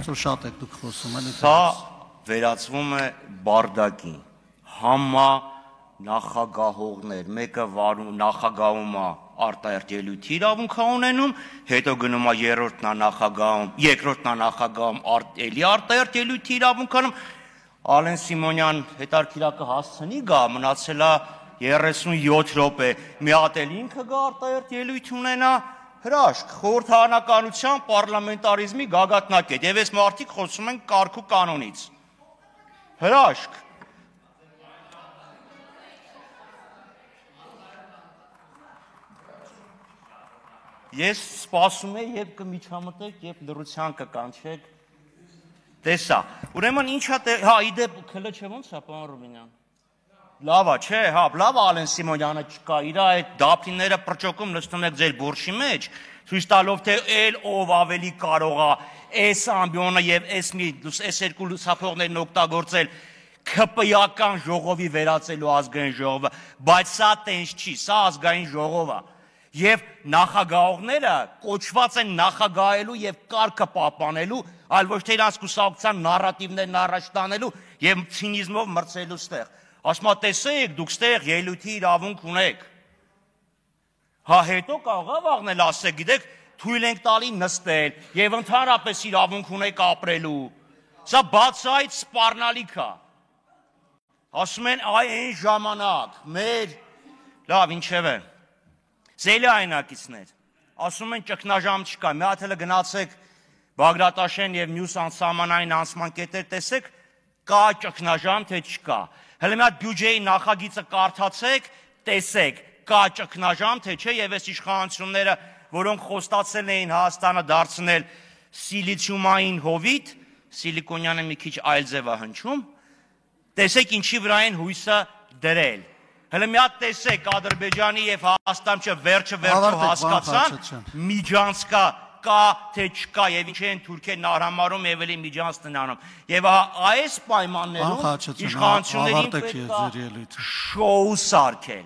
Այսօր շատ եք դուք խոսում, էլի։ Սա վերածվում է բարդակին։ Համա նախագահողներ, մեկը նախագահում է արտահերթ ելույթի իրավունք ունենում, հետո գնում է երրորդն է նախագահում, երկրորդն է նախագահում էլի արտահերթ ելույթի իրավունք անում։ Ալեն Սիմոնյան հետարքիրակը հասցնի գա, մնացել է 37 րոպե, մի հատ էլ ինքը գա արտահերթ ելույթ ունենա, հրաշք, խորհրդարանականության, պարլամենտարիզմի գագաթնակետ, եւ այս մարդիկ խոսում են կարգ ու կանոնից։ Հրաշք։ Ես սպասում եմ, երբ կմիջամտեք, երբ լռության կկանչեք։ Տեսա։ Ուրեմն ինչա իդեպ քլը չէ ոնց է, պարոն Ռուբինյան։ Լավ է, չէ, հա, լավ է Ալեն Սիմոնյանը չկա, իր այդ դափնիները պրճոկում նստում եք ձեր բուրշի մեջ, ցույց տալով թե էլ ով ավելի կարող է այս ամբիոնը եւ այս երկու լուսափողներն օգտագործել ՔՊ-ական ժողովի վերածելու ազգային ժողովը, բայց սա տենց չի, սա ազգային ժողով է։ Եվ նախագահողները կոչված են նախագահելու եւ կարգը պահպանելու, այլ ոչ թե իրաց կուսակցության նարատիվներն առաջ տանելու եւ ցինիզմով մրցելու ստեղ։ Ասում եմ, տեսեք, դուք ստեղ ելույթի իրավունք ունեք։ Հա հետո կարող է վաղնել ասեք, գիտեք, թույլ ենք տալի նստել եւ ընդհանրապես իրավունք ունեք ապրելու։ Սա բացայտ սպառնալիք է։ Ասում են, այ այն ժամանակ մեր լավ, ինչևէ։ Զելի այնակիցներ, ասում են ճգնաժամ չկա, մի հատ էլ գնացեք Բագրատաշեն եւ մյուս անսահմանային անցման կետեր տեսեք, կա ճգնաժամ թե չկա։ Հələ մի հատ բյուջեի նախագիծը կարդացեք, տեսեք, կա ճգնաժամ թե չէ եւ այս իշխանությունները, որոնք խոստացել էին Հայաստանը դարձնել սիլիցիումային հովիտ, սիլիկոնյանը մի քիչ այլ ձև է հնչում, տեսեք ինչի վրա են հույսը դրել։ Հələ մի հատ տեսեք Ադրբեջանի եւ Հայաստանը վերջը հասկացան, միջանցքա կա թե չկա եւ ինչ են թուրքերն արհամարում եւ էլի միջանցքն անում։ Եվ այս պայմաններում իշխանություններին պետք է շոու սարքել։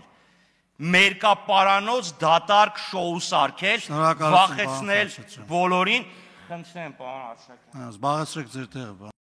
Մերկապարանոց դատարկ շոու սարքել, վախեցնել բոլորին։ Խնդրեմ, պարոն Արշակյան։ Զբաղեցրեք ձեր տեղը։